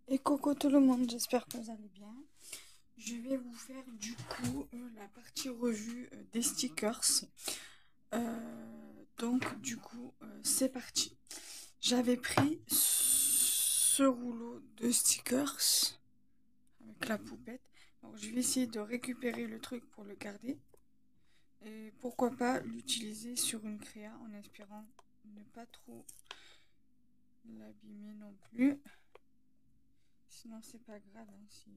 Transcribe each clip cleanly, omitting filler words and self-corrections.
Et coucou tout le monde, j'espère que vous allez bien. Je vais vous faire du coup la partie revue des stickers. Donc du coup, c'est parti. J'avais pris ce rouleau de stickers avec la poupette. Donc je vais essayer de récupérer le truc pour le garder. Et pourquoi pas l'utiliser sur une créa en espérant ne pas trop l'abîmer non plus. Sinon c'est pas grave hein, si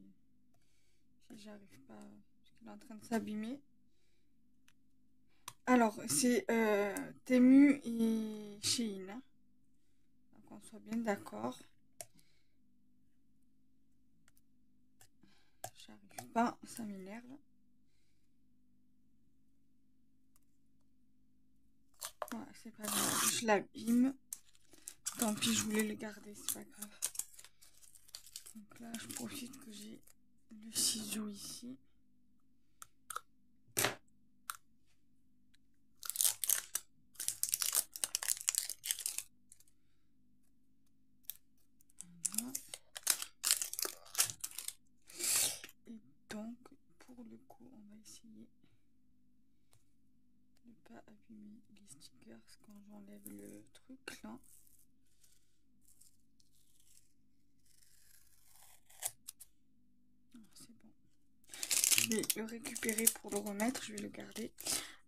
j'arrive pas, parce qu'il est en train de s'abîmer. Alors, c'est Temu et Shein, hein. Donc, qu'on soit bien d'accord. J'arrive pas, ça m'énerve. Voilà, c'est pas grave, je l'abîme. Tant pis, je voulais le garder, c'est pas grave. Donc là, je profite que j'ai le ciseau ici. Voilà. Et donc, pour le coup, on va essayer de ne pas abîmer les stickers quand j'enlève le truc là. C'est bon. Je vais le récupérer pour le remettre, je vais le garder.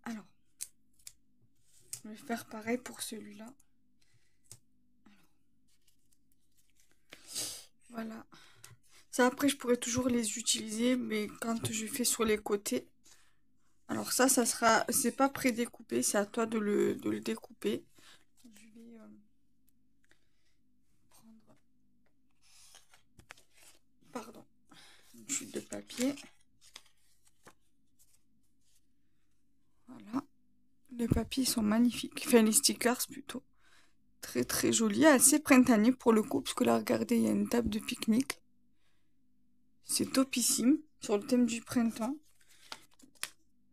Alors, je vais faire pareil pour celui-là. Voilà. Ça, après, je pourrais toujours les utiliser, mais quand je fais sur les côtés. Alors ça sera... C'est pas prédécoupé, c'est à toi de le découper. Je vais prendre... Pardon. Une chute de papier. Voilà. Les papiers sont magnifiques. Enfin, les stickers plutôt. Très très jolis. Assez printanier pour le coup, parce que là, regardez, il y a une table de pique-nique. C'est topissime. Sur le thème du printemps.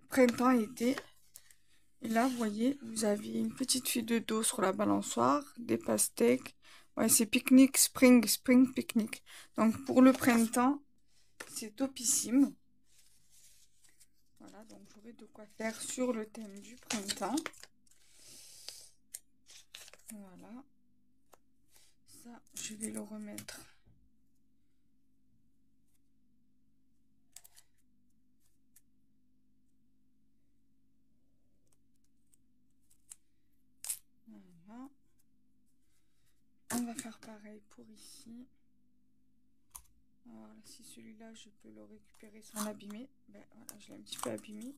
Printemps et été. Et là, vous voyez, vous avez une petite fille de dos sur la balançoire, des pastèques. Ouais, c'est pique-nique, spring pique-nique. Donc, pour le printemps, c'est topissime. Voilà, donc j'aurai de quoi faire sur le thème du printemps. Voilà. Ça, je vais le remettre. Voilà. On va faire pareil pour ici. Voilà, si celui-là, je peux le récupérer sans l'abîmer. Ben voilà, je l'ai un petit peu abîmé.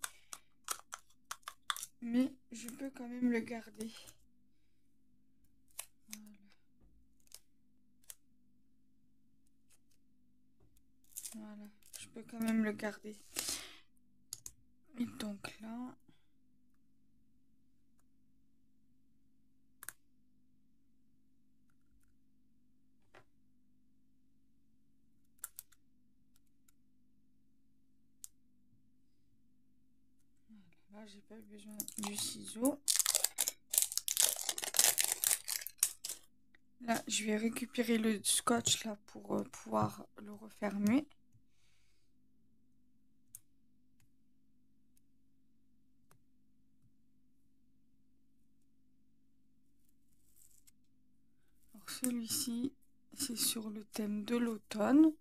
Mais je peux quand même le garder. Voilà. Voilà, je peux quand même le garder. Et donc là... Là, j'ai pas eu besoin du ciseau. Là, je vais récupérer le scotch là pour pouvoir le refermer. Alors celui-ci, c'est sur le thème de l'automne.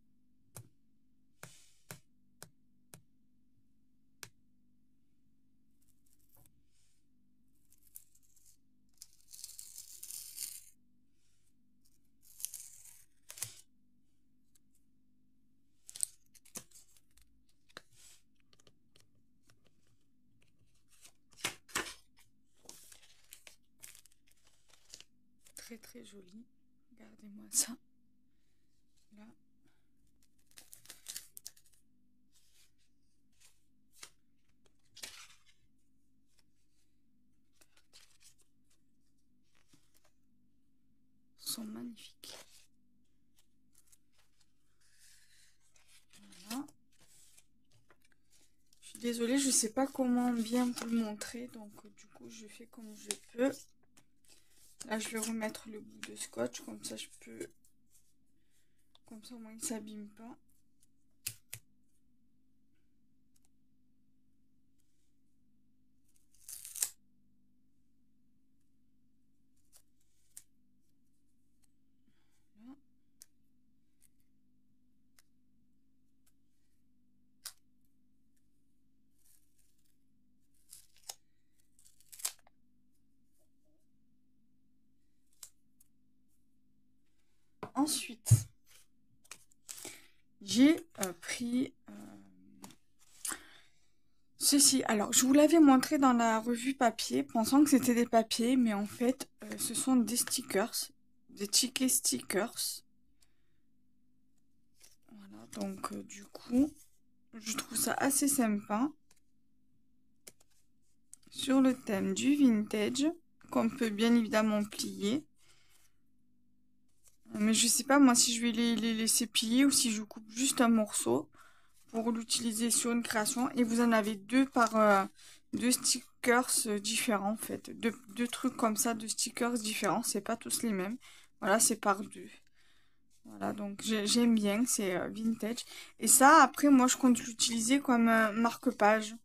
Très très joli. Regardez-moi ça. Là. Ils sont magnifiques. Voilà. Je suis désolée, je sais pas comment bien vous le montrer, donc du coup je fais comme je peux. Là je vais remettre le bout de scotch, comme ça je peux Comme ça, au moins, il s'abîme pas. Voilà. Ensuite, j'ai pris ceci. Alors, je vous l'avais montré dans la revue papier, pensant que c'était des papiers, mais en fait, ce sont des stickers, des tickets stickers. Voilà, donc du coup, je trouve ça assez sympa. Sur le thème du vintage, qu'on peut bien évidemment plier. Mais je sais pas moi si je vais les laisser plier ou si je coupe juste un morceau pour l'utiliser sur une création. Et vous en avez deux par deux stickers différents en fait. Deux trucs comme ça, deux stickers différents. C'est pas tous les mêmes. Voilà, c'est par deux. Voilà, donc j'aime bien, c'est vintage. Et ça, après, moi, je compte l'utiliser comme un marque-page.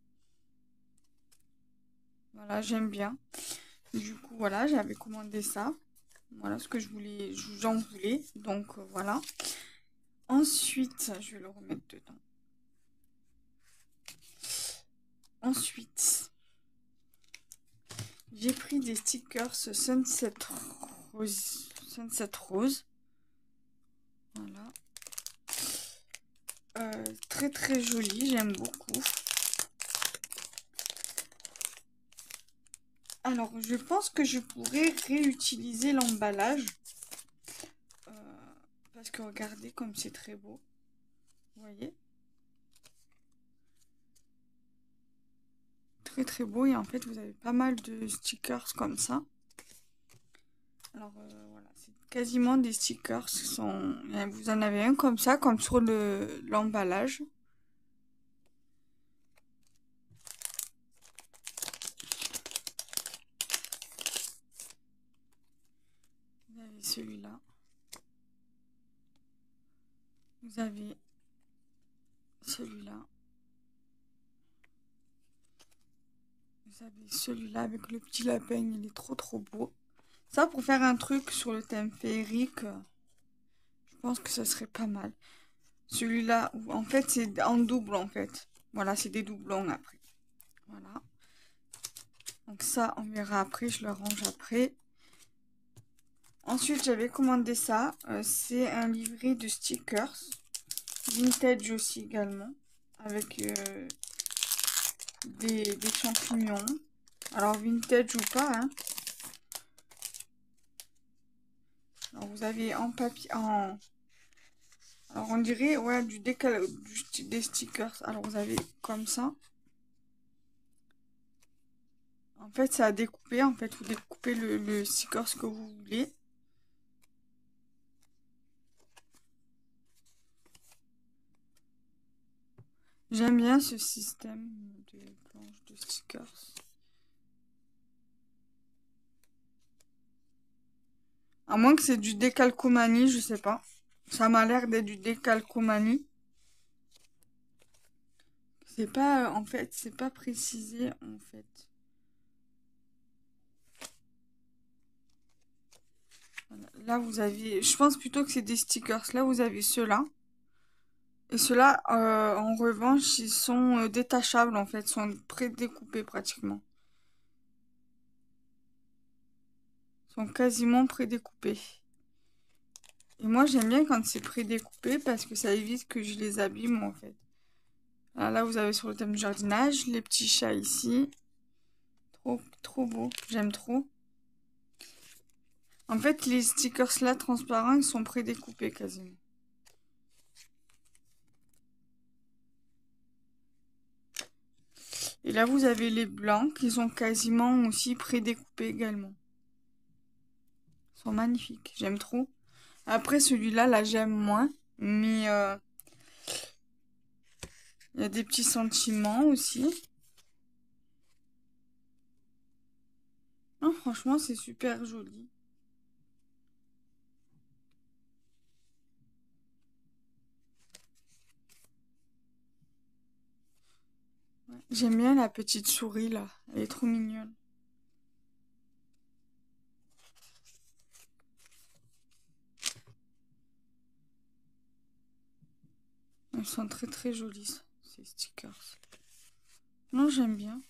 Voilà, j'aime bien. Du coup, voilà, j'avais commandé ça. Voilà ce que je voulais, j'en voulais. Donc, voilà. Ensuite, je vais le remettre dedans. Ensuite, j'ai pris des stickers Sunset Rose. Sunset Rose. Voilà. Très très joli, j'aime beaucoup. Alors, je pense que je pourrais réutiliser l'emballage. euh, Parce que regardez comme c'est très beau. Vous voyez? Très très beau. Et en fait, vous avez pas mal de stickers comme ça. Alors, voilà, c'est quasiment des stickers. Vous en avez un comme ça, comme sur l'emballage. Vous avez celui-là. Vous avez celui-là. Vous avez celui-là avec le petit lapin. Il est trop trop beau. Ça, pour faire un truc sur le thème féerique, je pense que ça serait pas mal. Celui-là, en fait, c'est en double, en fait. Voilà, c'est des doublons après. Voilà. Donc ça, on verra après. Je le range après. Ensuite, j'avais commandé ça. C'est un livret de stickers. Vintage aussi également. Avec des champignons. Alors, vintage ou pas, hein. Alors, vous avez en papier... Alors, on dirait, ouais, des stickers. Alors, vous avez comme ça. En fait, ça a découpé. En fait, vous découpez le stickers que vous voulez. J'aime bien ce système de planche de stickers. À moins que c'est du décalcomanie, je sais pas. Ça m'a l'air d'être du décalcomanie. C'est pas, en fait, c'est pas précisé, en fait. Voilà. Là, vous avez, je pense plutôt que c'est des stickers. Là, vous avez ceux-là. Et ceux-là, en revanche, ils sont détachables, en fait, sont pré-découpés pratiquement. Ils sont quasiment pré-découpés. Et moi, j'aime bien quand c'est pré-découpé parce que ça évite que je les abîme, en fait. Là, vous avez sur le thème du jardinage, les petits chats ici. Trop, trop beau. J'aime trop. En fait, les stickers là transparents, ils sont pré-découpés quasiment. Et là, vous avez les blancs qui sont quasiment aussi pré-découpés également. Ils sont magnifiques. J'aime trop. Après, celui-là, là, j'aime moins. Mais il y a des petits sentiments aussi. Non, franchement, c'est super joli. J'aime bien la petite souris là. Elle est trop mignonne. Elles sont très très jolies, ces stickers. Non, j'aime bien.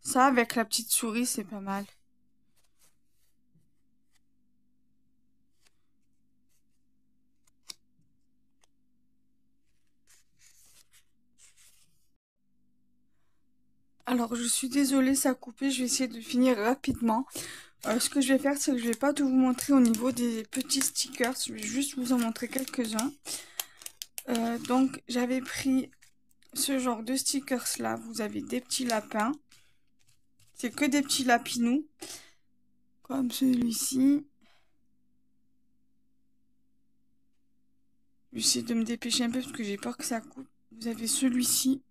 Ça, avec la petite souris, c'est pas mal. Alors, je suis désolée, ça a coupé. Je vais essayer de finir rapidement. Ce que je vais faire, c'est que je vais pas tout vous montrer au niveau des petits stickers. Je vais juste vous en montrer quelques-uns. Donc, j'avais pris ce genre de stickers là. Vous avez des petits lapins. C'est que des petits lapinous. Comme celui-ci. J'essaie de me dépêcher un peu parce que j'ai peur que ça coupe. Vous avez celui-ci.